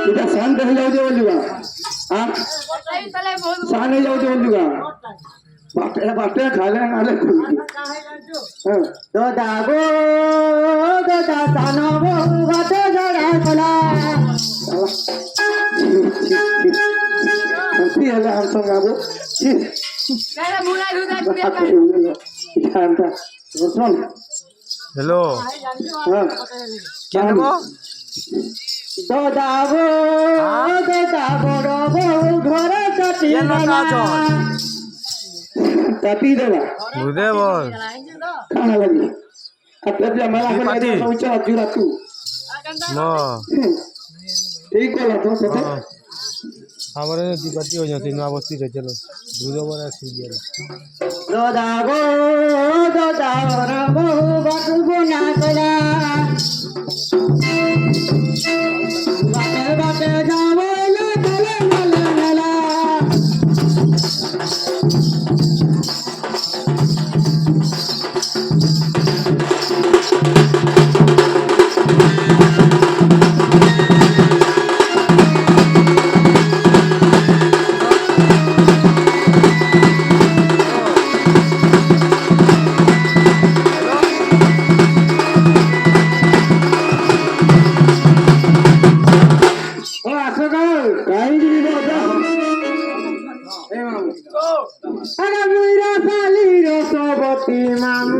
এটা শান্ত হয়ে যাচ্ছে বলুগা শান্ত হয়ে যাচ্ছে বলুগা বাটে খালে নালে দাদা গো দাদা জানব বাটে জড়া খোলা হলে আর সঙ্গে আবো হ্যালো দাদা গো দাদা বড় বউ ঘরে কাটি কাটি দেবা বুঝে বল খানা লাগি আপনি আমার আগে পৌঁছা জুরা তু ঠিক কলা তো সেটা আমার দিপাতি হয়ে যাচ্ছে নয়া বস্তি রে চলো বুঝো বড় সুদিয়া দাদা গো দাদা বড় বউ বাটবো না কলা বাটে বাটে যাবো না চলে মেলা মেলা মামু